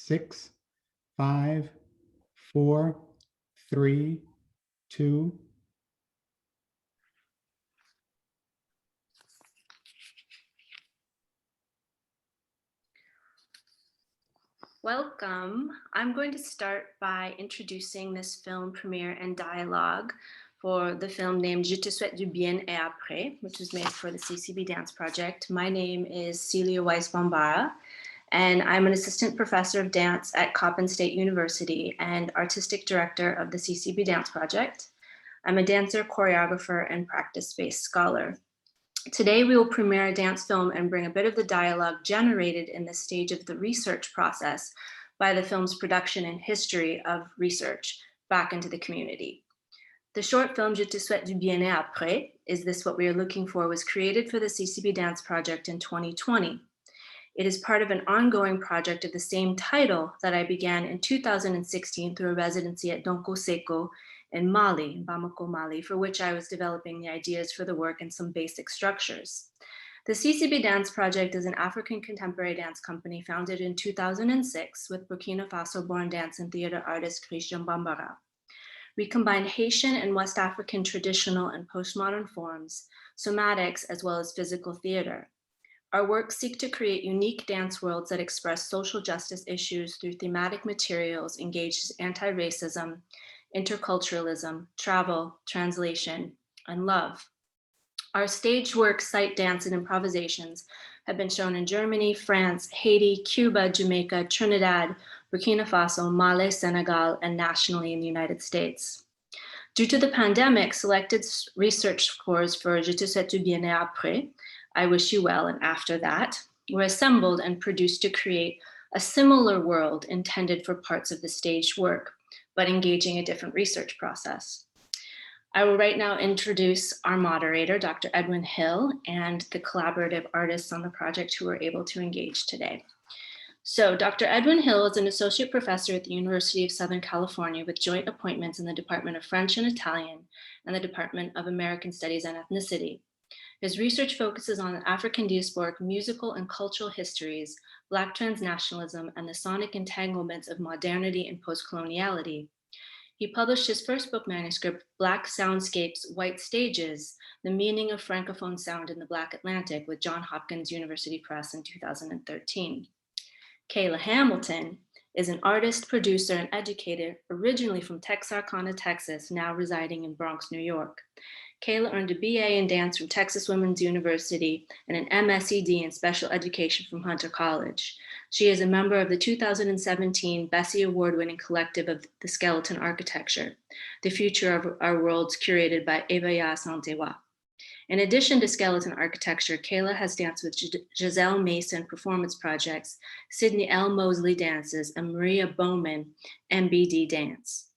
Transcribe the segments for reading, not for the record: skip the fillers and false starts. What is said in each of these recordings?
6, 5, 4, 3, 2. Welcome. I'm going to start by introducing this film premiere and dialogue for the film named Je te souhaite du bien et après, which was made for the CCB Dance Project. My name is Celia Weiss Bambara, and I'm an assistant professor of dance at Coppin State University and artistic director of the CCB Dance Project. I'm a dancer, choreographer, and practice-based scholar. Today, we will premiere a dance film and bring a bit of the dialogue generated in this stage of the research process by the film's production and history of research back into the community. The short film, Je te souhaite du bien et après, Is This What We Are Looking For, was created for the CCB Dance Project in 2020. It is part of an ongoing project of the same title that I began in 2016 through a residency at Donko Seko in Mali, in Bamako, Mali, for which I was developing the ideas for the work and some basic structures. The CCB Dance Project is an African contemporary dance company founded in 2006 with Burkina Faso-born dance and theater artist Christian Bambara. We combine Haitian and West African traditional and postmodern forms, somatics, as well as physical theater. Our work seeks to create unique dance worlds that express social justice issues through thematic materials engaged in anti-racism, interculturalism, travel, translation, and love. Our stage work, sight dance, and improvisations have been shown in Germany, France, Haiti, Cuba, Jamaica, Trinidad, Burkina Faso, Mali, Senegal, and nationally in the United States. Due to the pandemic, selected research scores for Je te souhaite du bien et après, I Wish You Well and After That, were assembled and produced to create a similar world intended for parts of the staged work, but engaging a different research process. I will right now introduce our moderator, Dr. Edwin Hill, and the collaborative artists on the project who were able to engage today. So Dr. Edwin Hill is an associate professor at the University of Southern California with joint appointments in the Department of French and Italian and the Department of American Studies and Ethnicity. His research focuses on African diasporic musical and cultural histories, Black transnationalism, and the sonic entanglements of modernity and post-coloniality. He published his first book manuscript, Black Soundscapes, White Stages, The Meaning of Francophone Sound in the Black Atlantic with Johns Hopkins University Press in 2013. Kayla Hamilton is an artist, producer, and educator originally from Texarkana, Texas, now residing in Bronx, New York. Kayla earned a BA in dance from Texas Women's University and an MSED in special education from Hunter College. She is a member of the 2017 Bessie Award-winning collective of The Skeleton Architecture, The Future of Our Worlds, curated by Evaya Santewa. In addition to skeleton architecture, Kayla has danced with Giselle Mason Performance Projects, Sydney L. Mosley Dances, and Maria Bowman MBD Dance.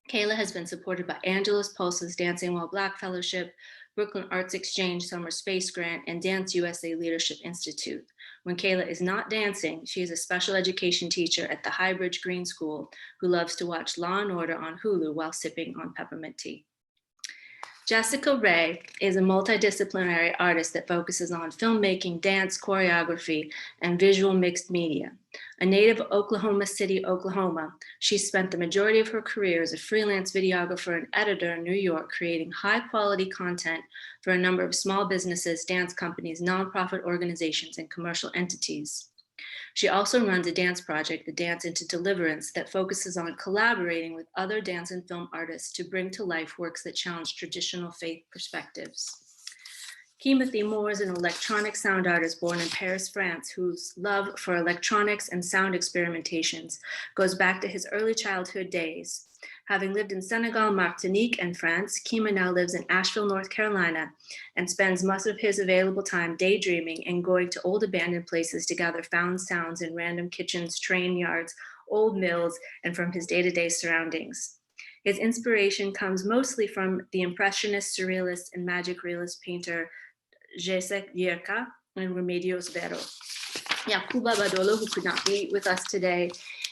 Kayla has been supported by Angelus Pulse's Dancing While Black Fellowship, Brooklyn Arts Exchange Summer Space Grant, and Dance USA Leadership Institute. When Kayla is not dancing, she is a special education teacher at the Highbridge Green School who loves to watch Law and Order on Hulu while sipping on peppermint tea. Jessica Ray is a multidisciplinary artist that focuses on filmmaking, dance, choreography, and visual mixed media. A native of Oklahoma City, Oklahoma, she spent the majority of her career as a freelance videographer and editor in New York, creating high-quality content for a number of small businesses, dance companies, nonprofit organizations, and commercial entities. She also runs a dance project, The Dance into Deliverance, that focuses on collaborating with other dance and film artists to bring to life works that challenge traditional faith perspectives. Kimathi Moore is an electronic sound artist born in Paris, France, whose love for electronics and sound experimentations goes back to his early childhood days. Having lived in Senegal, Martinique, and France, Kima now lives in Asheville, North Carolina, and spends much of his available time daydreaming and going to old abandoned places to gather found sounds in random kitchens, train yards, old mills, and from his day-to-day surroundings. His inspiration comes mostly from the impressionist, surrealist, and magic realist painter Jesek Yerka and Remedios Vero. Yacouba Badolo, who could not be with us today,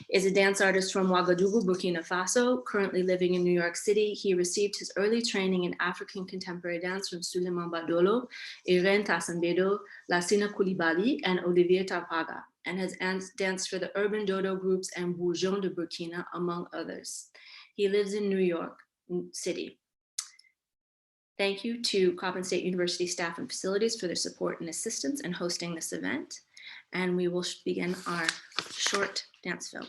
is a dance artist from Ouagadougou, Burkina Faso, currently living in New York City. He received his early training in African contemporary dance from Suleiman Badolo, Irene Tassambedo, Lassina Koulibaly, and Olivier Tarpaga. and has danced for the Urban Dodo groups and Bourgeon de Burkina, among others. He lives in New York City. Thank you to Coppin State University staff and facilities for their support and assistance in hosting this event. And we will begin our short dance film.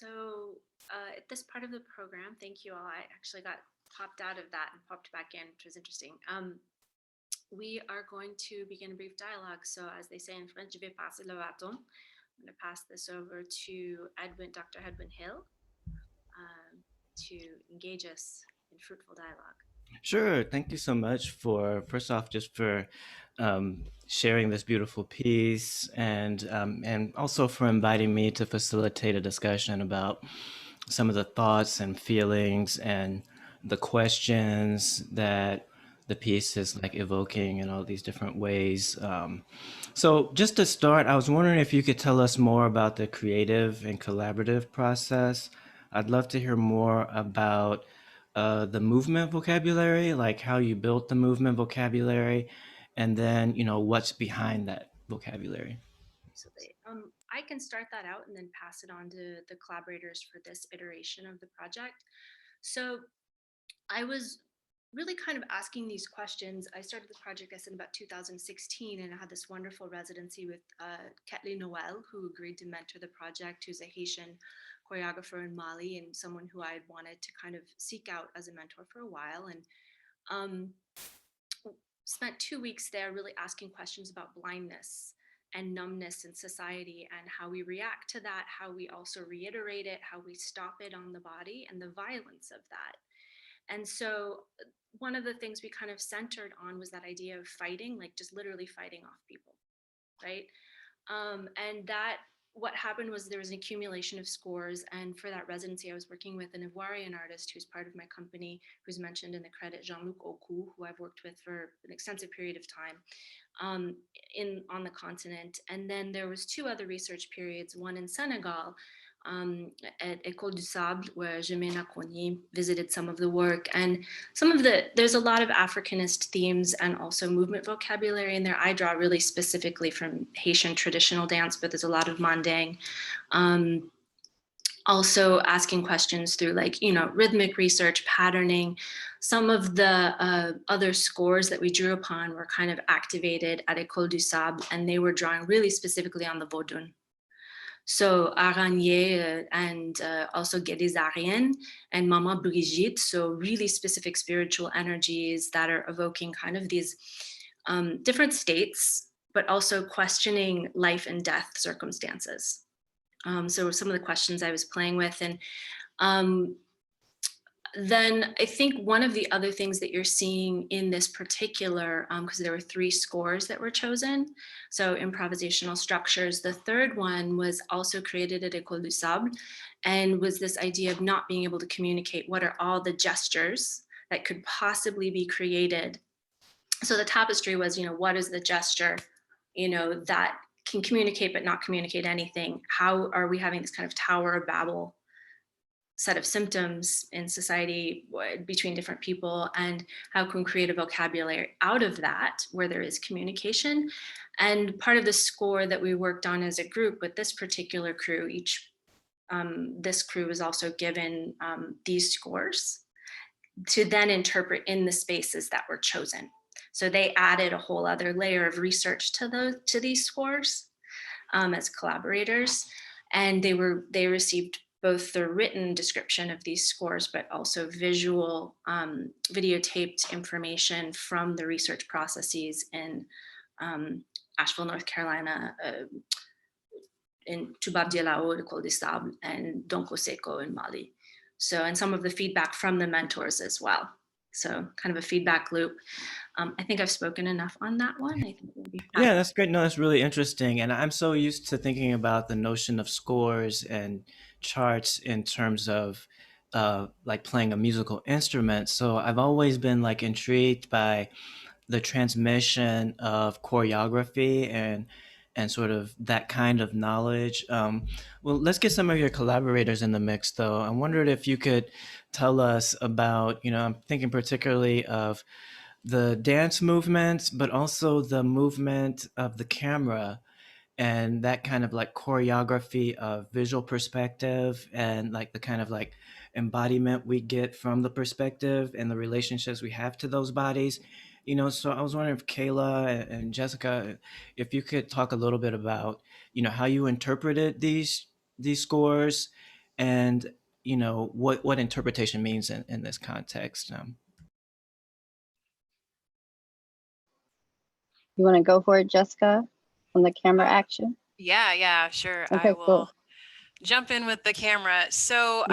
So at this part of the program, thank you all. I actually got popped out of that and popped back in, which was interesting. We are going to begin a brief dialogue. So as they say in French, je vais passer le bâton. I'm going to pass this over to Edwin, Dr. Edwin Hill, to engage us in fruitful dialogue. Sure. Thank you so much for, first off, just for sharing this beautiful piece, and also for inviting me to facilitate a discussion about some of the thoughts and feelings and the questions that the piece is like evoking in all these different ways. So just to start, I was wondering if you could tell us more about the creative and collaborative process. I'd love to hear more about the movement vocabulary, like how you built the movement vocabulary, and then, what's behind that vocabulary. Absolutely. I can start that out and then pass it on to the collaborators for this iteration of the project. So I was really kind of asking these questions. I started the project, I said, in about 2016, and I had this wonderful residency with Kathleen Noel, who agreed to mentor the project, who's a Haitian choreographer in Mali and someone who I had wanted to kind of seek out as a mentor for a while. And spent 2 weeks there really asking questions about blindness and numbness in society and how we react to that, how we also reiterate it, how we stop it on the body, and the violence of that. And so one of the things we kind of centered on was that idea of fighting, like just literally fighting off people, right? And that what happened was there was an accumulation of scores. And for that residency, I was working with an Ivoirian artist who's part of my company, who's mentioned in the credit, Jean-Luc Okou, who I've worked with for an extensive period of time on the continent. And then there was 2 other research periods, one in Senegal, at École du Sable, where Jemena Konyi visited some of the work. And there's a lot of Africanist themes and also movement vocabulary in there. I draw really specifically from Haitian traditional dance, but there's a lot of manding. Also asking questions through rhythmic research, patterning. Some of the other scores that we drew upon were kind of activated at École du Sable, and they were drawing really specifically on the Vodun. So Aranier and also Guédésarienne and Mama Brigitte, so really specific spiritual energies that are evoking kind of these different states, but also questioning life and death circumstances. So some of the questions I was playing with. And then I think one of the other things that you're seeing in this particular, because there were 3 scores that were chosen, so improvisational structures. The third one was also created at École du Sable and was this idea of not being able to communicate what are all the gestures that could possibly be created. So the tapestry was, what is the gesture, that can communicate but not communicate anything? How are we having this kind of Tower of Babel set of symptoms in society between different people, and how can we create a vocabulary out of that where there is communication? And part of the score that we worked on as a group with this particular crew, this crew was also given these scores to then interpret in the spaces that were chosen. So they added a whole other layer of research to these scores as collaborators, and they received both the written description of these scores, but also visual videotaped information from the research processes in Asheville, North Carolina, in Toubab Dialao, École du Sable, and Donko Seko in Mali. So, and some of the feedback from the mentors as well. So kind of a feedback loop. I think I've spoken enough on that one. I think we'll be fine. Yeah, that's great. No, that's really interesting. And I'm so used to thinking about the notion of scores and charts in terms of like playing a musical instrument. So I've always been like intrigued by the transmission of choreography and sort of that kind of knowledge. Well, let's get some of your collaborators in the mix, though. I wondered if you could tell us about, I'm thinking particularly of the dance movement, but also the movement of the camera and that kind of like choreography of visual perspective and like the kind of like embodiment we get from the perspective and the relationships we have to those bodies. So I was wondering if Kayla and Jessica, if you could talk a little bit about, how you interpreted these scores and what interpretation means in this context. You want to go for it, Jessica, on the camera action? Yeah, sure. I Okay, will cool. jump in with the camera. So,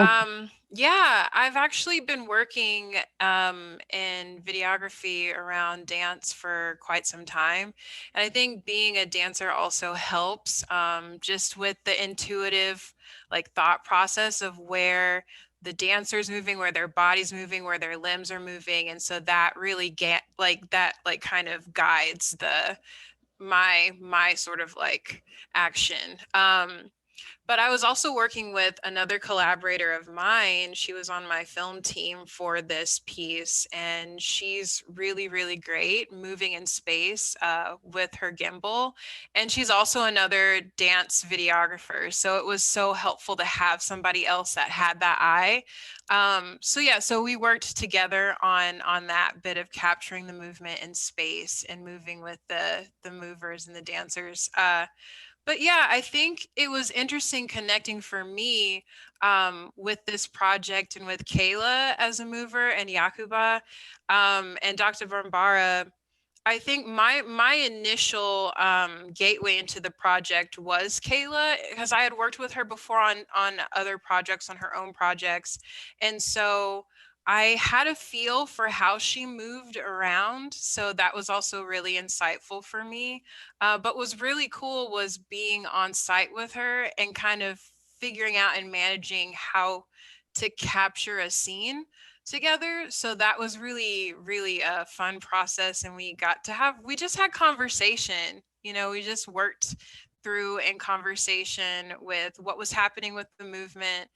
yeah, I've actually been working in videography around dance for quite some time. And I think being a dancer also helps just with the intuitive like thought process of where the dancer's moving, where their body's moving, where their limbs are moving. And so that really kind of guides my sort of like action. But I was also working with another collaborator of mine. She was on my film team for this piece, and she's really, really great moving in space with her gimbal. And she's also another dance videographer. So it was so helpful to have somebody else that had that eye. So we worked together on that bit of capturing the movement in space and moving with the movers and the dancers. But yeah, I think it was interesting connecting for me with this project and with Kayla as a mover and Yacouba and Dr. Bambara. I think my initial gateway into the project was Kayla, because I had worked with her before on other projects, on her own projects. And so I had a feel for how she moved around. So that was also really insightful for me. But what was really cool was being on site with her and kind of figuring out and managing how to capture a scene together. So that was really, really a fun process. And we just had conversation, we just worked through in conversation with what was happening with the movement.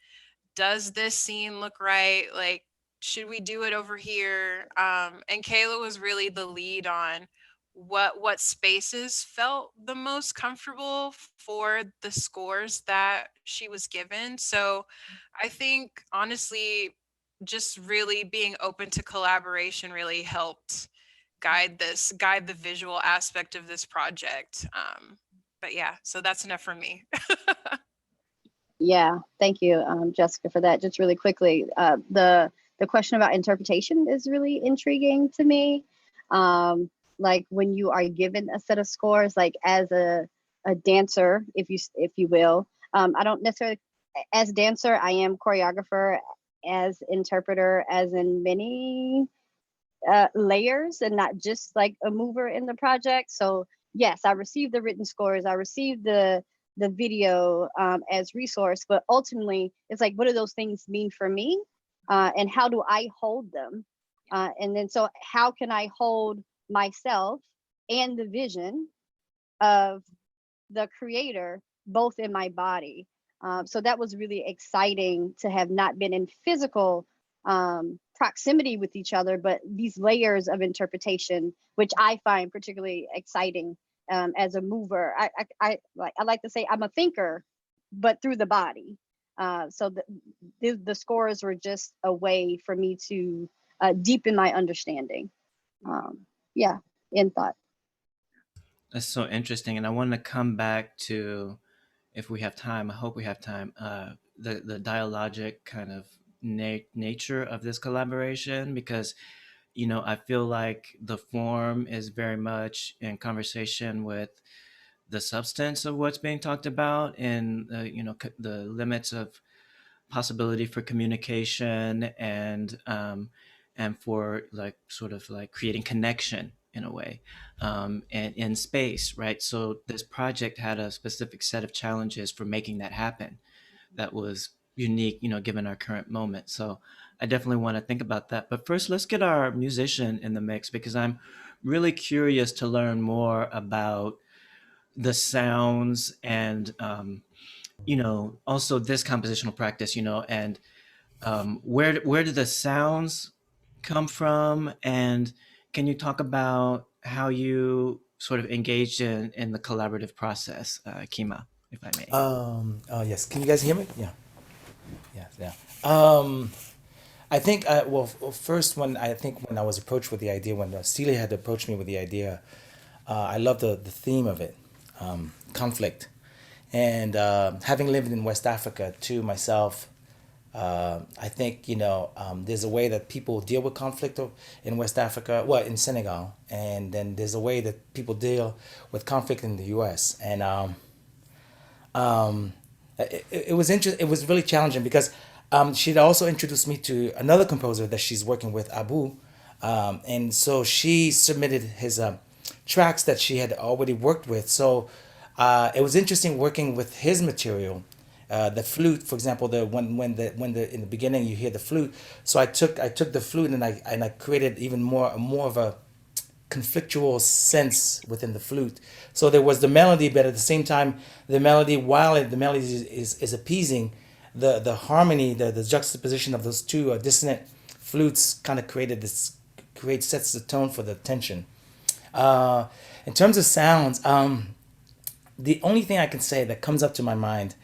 Does this scene look right? Like, should we do it over here? And Kayla was really the lead on what spaces felt the most comfortable for the scores that she was given. So I think honestly, just really being open to collaboration really helped guide the visual aspect of this project. But yeah, so that's enough for me. Yeah, thank you, Jessica, for that. Just really quickly, the question about interpretation is really intriguing to me. Like when you are given a set of scores, like as a dancer, if you will, I don't necessarily, as dancer, I am choreographer, as interpreter, as in many layers and not just like a mover in the project. So yes, I received the written scores, I received the video as resource, but ultimately it's like, what do those things mean for me? And how do I hold them? And then so how can I hold myself and the vision of the creator both in my body? So that was really exciting to have not been in physical proximity with each other, but these layers of interpretation, which I find particularly exciting as a mover. I like to say I'm a thinker, but through the body. So the scores were just a way for me to deepen my understanding. Yeah, in thought. That's so interesting, and I want to come back to, if we have time, I hope we have time, the dialogic kind of nature of this collaboration, because I feel like the form is very much in conversation with the substance of what's being talked about, and the limits of possibility for communication, and for like sort of like creating connection in a way, and in space, right? So this project had a specific set of challenges for making that happen that was unique, given our current moment. So I definitely want to think about that. But first, let's get our musician in the mix, because I'm really curious to learn more about the sounds and, also this compositional practice, and where do the sounds come from? And can you talk about how you sort of engaged in the collaborative process, Kima, if I may? Yes. Can you guys hear me? Yeah. Yeah. I think, first, when I was approached with the idea, when Celia had approached me with the idea, I love the theme of it, conflict. And having lived in West Africa too myself, I think, there's a way that people deal with conflict in West Africa, well, in Senegal, and then there's a way that people deal with conflict in the U.S. And it was interesting. It was really challenging because she'd also introduced me to another composer that she's working with, Abou, and so she submitted his tracks that she had already worked with. So it was interesting working with his material. The flute, for example, the when the in the beginning you hear the flute. So I took the flute and I created even more of a conflictual sense within the flute. So there was the melody, but at the same time, the melody, the melody is appeasing, the harmony, the juxtaposition of those two dissonant flutes kind of sets the tone for the tension. In terms of sounds, the only thing I can say that comes up to my mind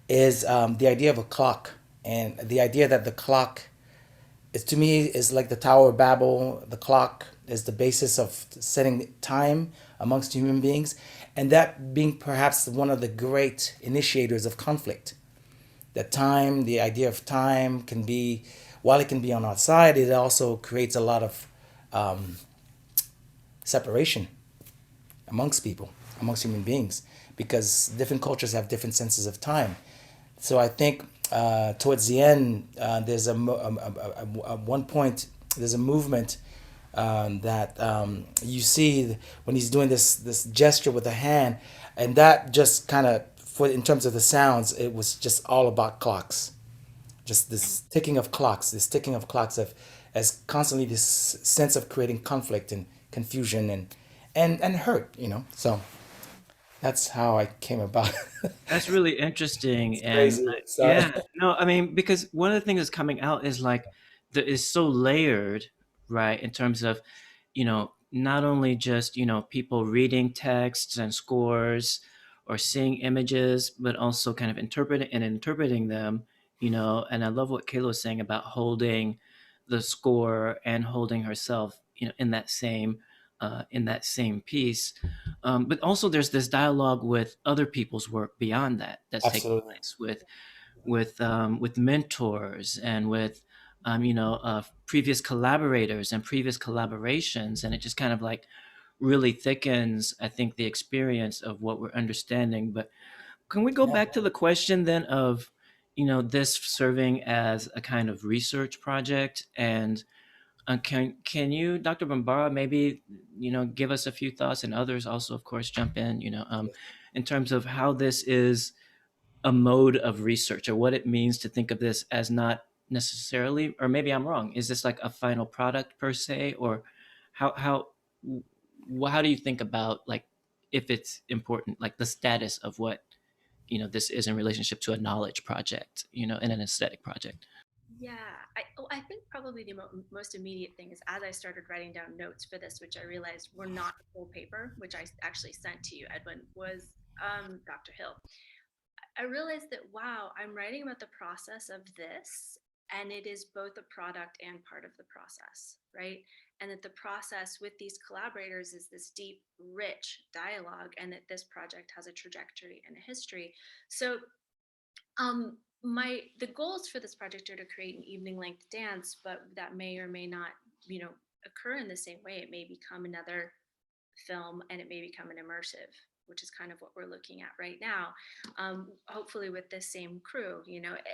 is the idea of a clock, and the idea that the clock is, to me, is like the Tower of Babel. The clock is the basis of setting time amongst human beings, and that being perhaps one of the great initiators of conflict. That time, the idea of time can be, while it can be on our side, it also creates a lot of separation amongst people, amongst human beings, because different cultures have different senses of time. So I think towards the end, there's one point, there's a movement that you see when he's doing this gesture with the hand, and that just kind of, in terms of the sounds, it was just all about clocks, just this ticking of clocks, as constantly this sense of creating conflict and confusion and hurt, So that's how I came about. That's really interesting. And Crazy. Sorry. yeah, no, I mean, because one of the things that's coming out is like is so layered, right? In terms of, not only just, people reading texts and scores or seeing images, but also kind of interpreting them, and I love what Kayla was saying about holding the score and holding herself, in that same piece. But also there's this dialogue with other people's work beyond that that's taking Absolutely. place with mentors and with previous collaborators and previous collaborations, and it just kind of like really thickens, I think, the experience of what we're understanding. But can we go Yeah. back to the question then of this serving as a kind of research project? And can you, Dr. Bambara, maybe give us a few thoughts, and others also, of course, jump in. In terms of how this is a mode of research, or what it means to think of this as not necessarily, or maybe I'm wrong. Is this like a final product per se, or how do you think about, like, if it's important, like the status of what this is in relationship to a knowledge project, and an aesthetic project? Yeah, I think probably the most immediate thing is, as I started writing down notes for this, which I realized were not a full paper, which I actually sent to you, Edwin, was Dr. Hill. I realized that, wow, I'm writing about the process of this, and it is both a product and part of the process, right? And that the process with these collaborators is this deep, rich dialogue, and that this project has a trajectory and a history. So the goals for this project are to create an evening length dance, but that may or may not, occur in the same way. It may become another film, and it may become an immersive, which is kind of what we're looking at right now, hopefully with this same crew,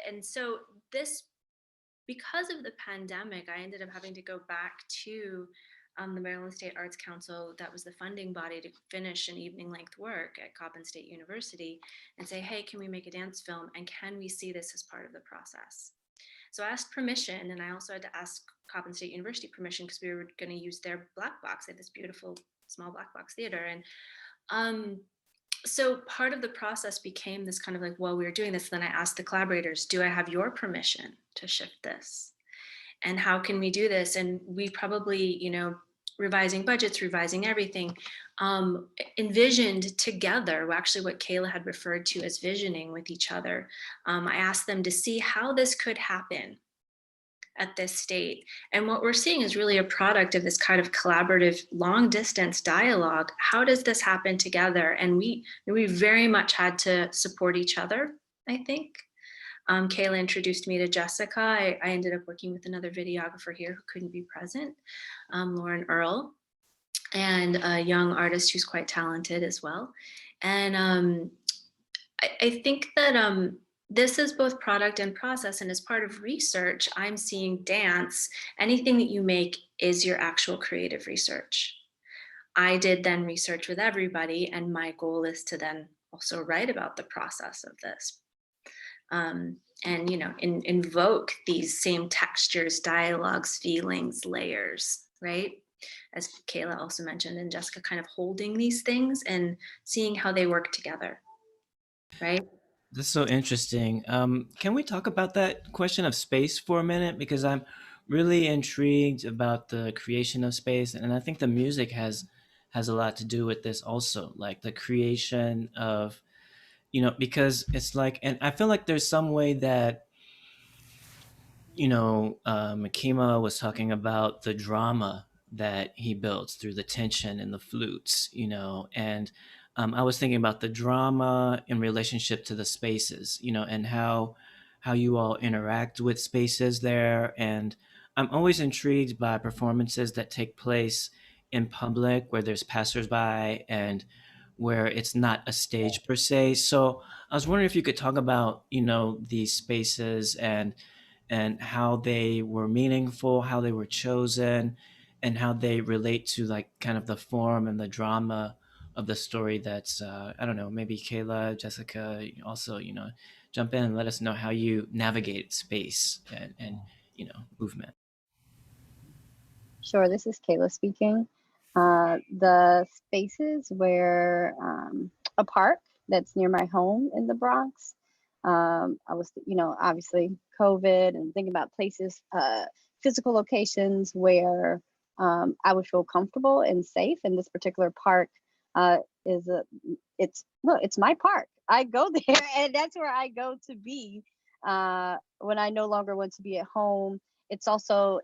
And so because of the pandemic, I ended up having to go back to the Maryland State Arts Council, that was the funding body to finish an evening length work at Coppin State University, and say, hey, can we make a dance film, and can we see this as part of the process? So I asked permission, and I also had to ask Coppin State University permission, because we were going to use their black box. They had this beautiful small black box theater. And so part of the process became this kind of like, while we were doing this, then I asked the collaborators, do I have your permission to shift this? And how can we do this? And we probably, revising budgets, revising everything, envisioned together, actually what Kayla had referred to as visioning with each other. I asked them to see how this could happen at this state. And what we're seeing is really a product of this kind of collaborative long distance dialogue. How does this happen together? And we very much had to support each other, I think. Kayla introduced me to Jessica. I ended up working with another videographer here who couldn't be present, Loren, Earle, and a young artist who's quite talented as well. And I think that this is both product and process, and as part of research, I'm seeing dance, anything that you make is your actual creative research. I did then research with everybody, and my goal is to then also write about the process of this. And invoke these same textures, dialogues, feelings, layers, right? As Kayla also mentioned, and Jessica, kind of holding these things and seeing how they work together, right? That's so interesting. Can we talk about that question of space for a minute? Because I'm really intrigued about the creation of space, and I think the music has a lot to do with this also, like the creation of, because it's like, and I feel like there's some way that, Kima was talking about the drama that he builds through the tension and the flutes, and I was thinking about the drama in relationship to the spaces, and how you all interact with spaces there. And I'm always intrigued by performances that take place in public where there's passersby and where it's not a stage per se. So I was wondering if you could talk about, these spaces and how they were meaningful, how they were chosen, and how they relate to like kind of the form and the drama of the story. That's I don't know, maybe Kayla, Jessica, also jump in and let us know how you navigate space and movement. Sure, this is Kayla speaking. The spaces where a park that's near my home in the Bronx. I was, obviously COVID and thinking about places, physical locations where I would feel comfortable and safe. And this particular park it's my park. I go there, and that's where I go to be when I no longer want to be at home. It's also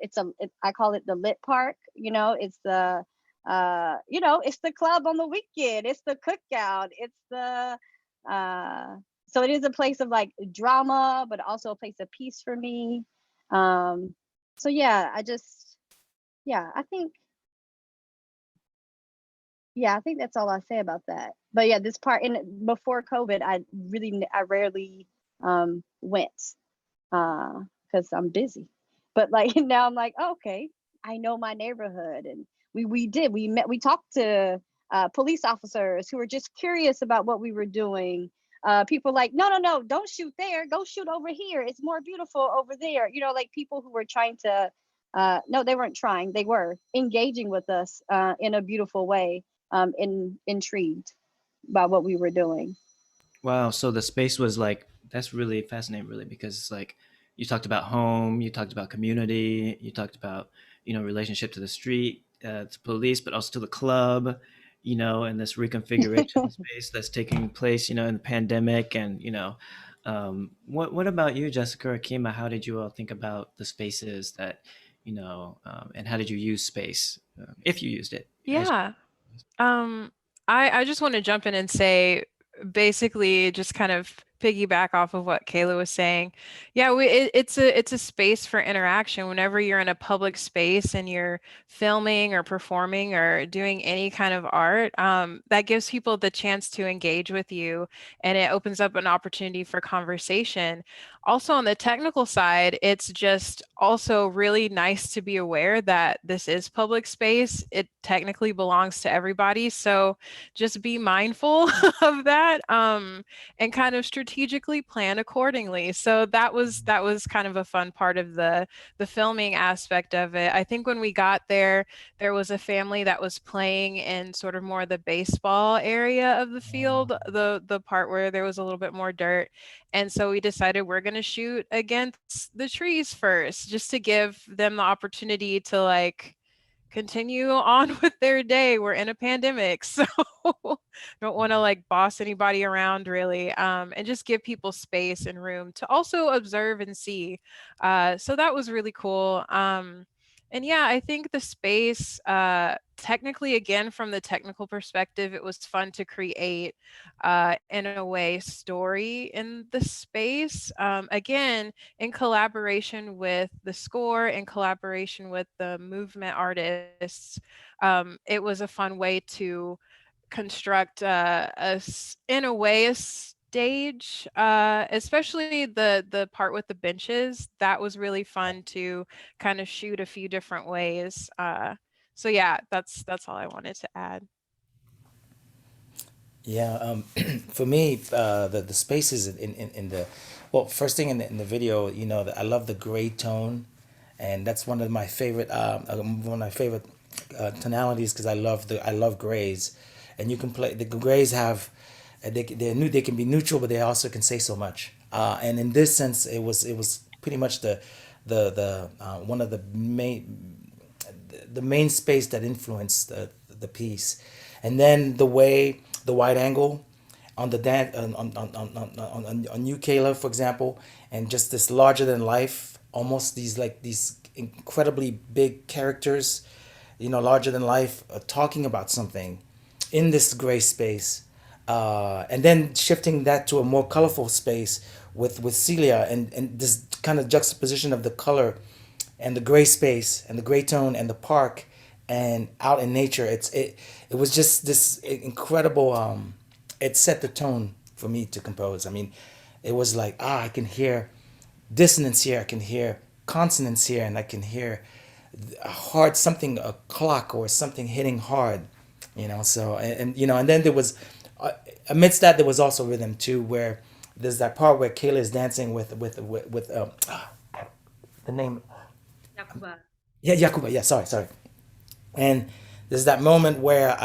I call it the lit park. It's the it's the club on the weekend. It's the cookout. It's the so it is a place of like drama, but also a place of peace for me. So yeah, I think I think that's all I say about that. But yeah, this part, and before COVID, I rarely went because I'm busy. But like now I'm like, oh, okay, I know my neighborhood, and we talked to police officers who were just curious about what we were doing. People like, no, don't shoot there, go shoot over here. It's more beautiful over there. Like people who were trying to, no, they weren't trying. They were engaging with us in a beautiful way, intrigued by what we were doing. Wow, so the space was like, that's really fascinating, really, because it's like you talked about home, you talked about community, you talked about relationship to the street, to police, but also to the club, and this reconfiguration of space that's taking place, in the pandemic. And what about you, Jessica or Kima? How did you all think about the spaces that and how did you use space, if you used it? Yeah. I just want to jump in and say, basically, just kind of piggyback off of what Kayla was saying. Yeah, it's a space for interaction. Whenever you're in a public space and you're filming or performing or doing any kind of art, that gives people the chance to engage with you, and it opens up an opportunity for conversation. Also, on the technical side, it's just also really nice to be aware that this is public space. It technically belongs to everybody. So just be mindful of that, and kind of strategically plan accordingly. So that was kind of a fun part of the filming aspect of it. I think when we got there was a family that was playing in sort of more the baseball area of the field, the part where there was a little bit more dirt. And so we decided we're going to shoot against the trees first, just to give them the opportunity to like continue on with their day. We're in a pandemic, so don't want to like boss anybody around really, and just give people space and room to also observe and see. So that was really cool. And yeah, I think the space, technically, again, from the technical perspective, it was fun to create, in a way, story in the space. Again, in collaboration with the score, in collaboration with the movement artists, it was a fun way to construct in a way a stage, especially the part with the benches. That was really fun to kind of shoot a few different ways. So yeah, that's all I wanted to add. Yeah, for me, the spaces in the, well, first thing in the video, I love the gray tone, and that's one of my favorite tonalities, because I love grays, and you can play the grays have, they can be neutral, but they also can say so much. And in this sense, it was pretty much the one of the main space that influenced the piece. And then the wide angle on the on you, Kayla, for example, and just this larger than life, almost these incredibly big characters, larger than life, talking about something in this gray space, and then shifting that to a more colorful space with Celia, and this kind of juxtaposition of the color and the gray space and the gray tone and the park and out in nature. It was just this incredible. It set the tone for me to compose. I mean, it was like, I can hear dissonance here, I can hear consonance here, and I can hear a hard something, a clock or something hitting hard. So and then there was, amidst that, there was also rhythm too, where there's that part where Kayla is dancing with the name. Yacouba. Yeah, Yacouba. Yeah, sorry. And there's that moment where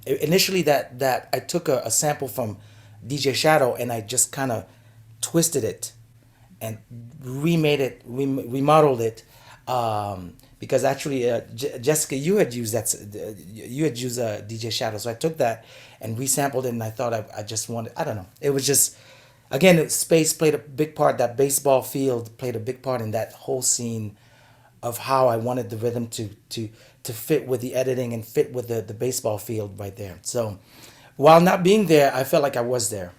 initially that I took a sample from DJ Shadow, and I just kind of twisted it and remodeled it, because actually, Jessica, you had used DJ Shadow, so I took that and resampled it, and I thought I just wanted, I don't know, it was just, again, space played a big part. That baseball field played a big part in that whole scene of how I wanted the rhythm to fit with the editing and fit with the baseball field right there. So while not being there, I felt like I was there.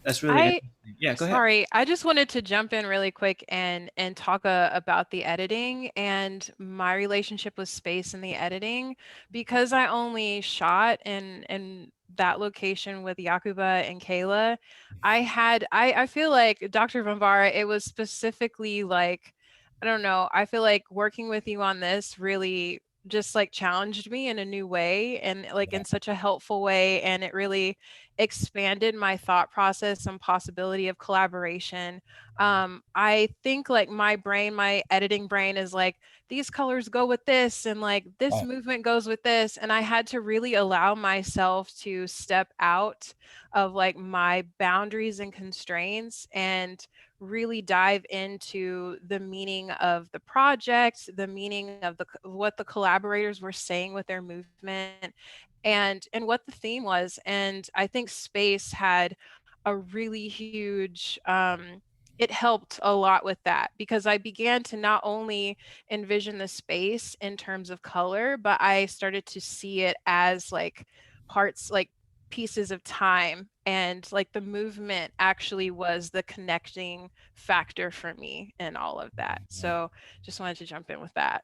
That's really interesting. Yeah, go ahead. Sorry, I just wanted to jump in really quick and talk about the editing and my relationship with space and the editing, because I only shot in that location with Yacouba and Kayla. I feel like Dr. Bambara, it was specifically like, I don't know, I feel like working with you on this really just like challenged me in a new way, and like in such a helpful way, and it really expanded my thought process and possibility of collaboration. I think like my editing brain is like, these colors go with this, and like this Right. movement goes with this. And I had to really allow myself to step out of like my boundaries and constraints and really dive into the meaning of the project, the meaning of what the collaborators were saying with their movement, and what the theme was. And I think space had a really huge, it helped a lot with that, because I began to not only envision the space in terms of color, but I started to see it as like parts, like pieces of time, and like the movement actually was the connecting factor for me in all of that. So just wanted to jump in with that.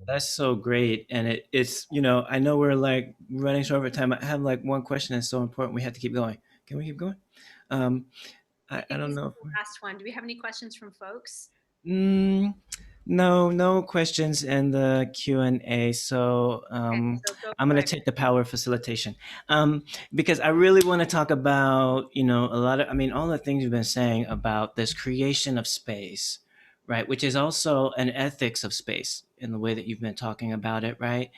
That's so great. And it's, I know we're like running short of time. I have like one question that's so important. We have to keep going. Can we keep going? Um, I think don't this is know. the last one. Do we have any questions from folks? No questions in the Q&A. So So go I'm for going it. to take the power of facilitation, because I really want to talk about, a lot of, I mean, all the things you've been saying about this creation of space, right? Which is also an ethics of space in the way that you've been talking about it, right?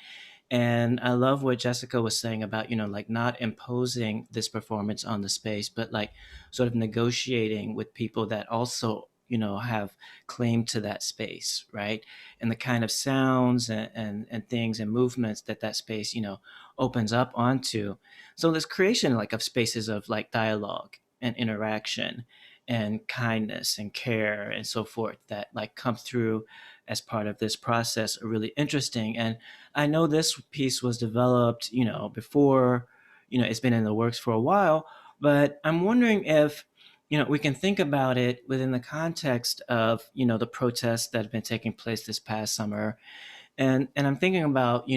And I love what Jessica was saying about, like not imposing this performance on the space, but like sort of negotiating with people that also, have claim to that space, right? And the kind of sounds and things and movements that space, opens up onto. So this creation like of spaces of like dialogue and interaction. and kindness and care and so forth that like come through as part of this process are really interesting. And I know this piece was developed, before, it's been in the works for a while, but I'm wondering if, we can think about it within the context of, the protests that have been taking place this past summer. And I'm thinking about,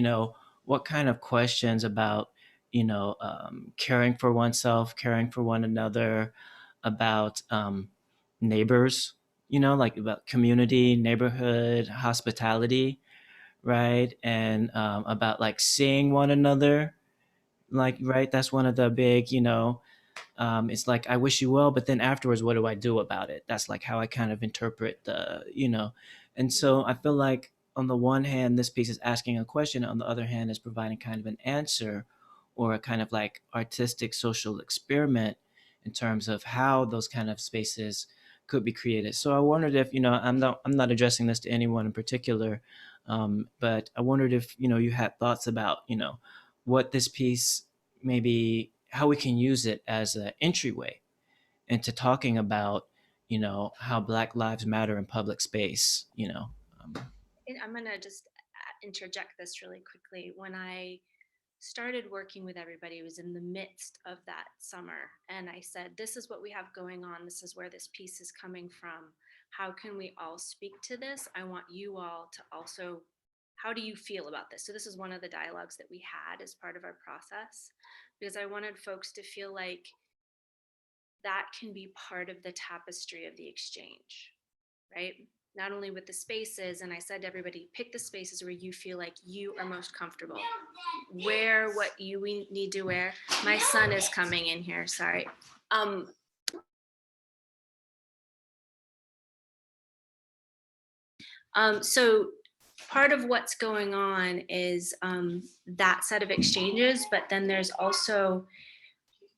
what kind of questions about, caring for oneself, caring for one another, about neighbors, like about community, neighborhood, hospitality, right? And about like seeing one another, like, right? That's one of the big, it's like, I wish you well, but then afterwards, what do I do about it? That's like how I kind of interpret and so I feel like on the one hand, this piece is asking a question, on the other hand is providing kind of an answer, or a kind of like artistic social experiment in terms of how those kind of spaces could be created. So I wondered if, I'm not addressing this to anyone in particular, but I wondered if, you had thoughts about, what this piece, maybe how we can use it as an entryway into talking about, how Black Lives Matter in public space. Um, And I'm going to just interject this really quickly. When I started working with everybody, it was in the midst of that summer. And I said, this is what we have going on. This is where this piece is coming from. How can we all speak to this? I want you all to also, how do you feel about this? So this is one of the dialogues that we had as part of our process, because I wanted folks to feel like that can be part of the tapestry of the exchange, right? Not only with the spaces, and I said to everybody, pick the spaces where you feel like you are most comfortable. Wear what you need to wear. My son is coming in here, sorry. So part of what's going on is that set of exchanges, but then there's also,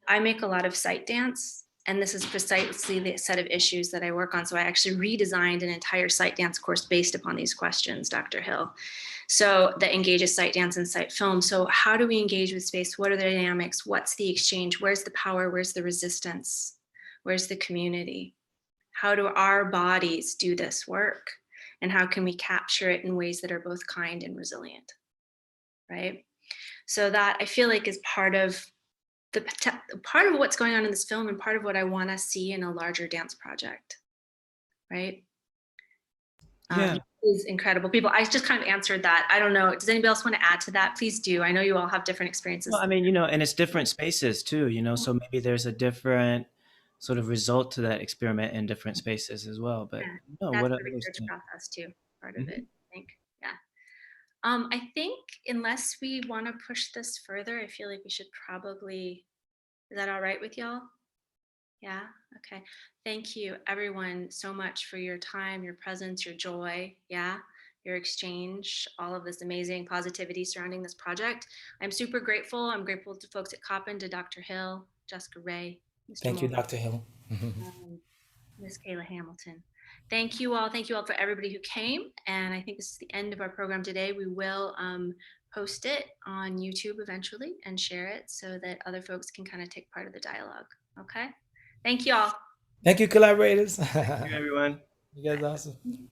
I make a lot of sight dance, and this is precisely the set of issues that I work on. So I actually redesigned an entire sight dance course based upon these questions, Dr. Hill. So that engages sight dance and sight film. So how do we engage with space? What are the dynamics? What's the exchange? Where's the power? Where's the resistance? Where's the community? How do our bodies do this work? And how can we capture it in ways that are both kind and resilient, right? So that I feel like is part of what's going on in this film, and part of what I want to see in a larger dance project, right? yeah. Is incredible people. I just kind of answered that. I don't know. Does anybody else want to add to that? Please do. I know you all have different experiences. Well, I mean, and it's different spaces too, so maybe there's a different sort of result to that experiment in different spaces as well. But Yeah, no, that's what the others research think? process too, part of it, I think. Yeah. I think unless we want to push this further, I feel like we should probably, is that all right with y'all? Yeah, okay. Thank you everyone so much for your time, your presence, your joy, yeah, your exchange, all of this amazing positivity surrounding this project. I'm super grateful. I'm grateful to folks at Coppin, to Dr. Hill, Jessica Ray, Mr. Thank you, Moore, Dr. Hill. Miss Kayla Hamilton. Thank you all. Thank you all for everybody who came. And I think this is the end of our program today. We will post it on YouTube eventually and share it so that other folks can kind of take part of the dialogue. Okay. Thank you all. Thank you, collaborators. Thank you, everyone. You guys are awesome.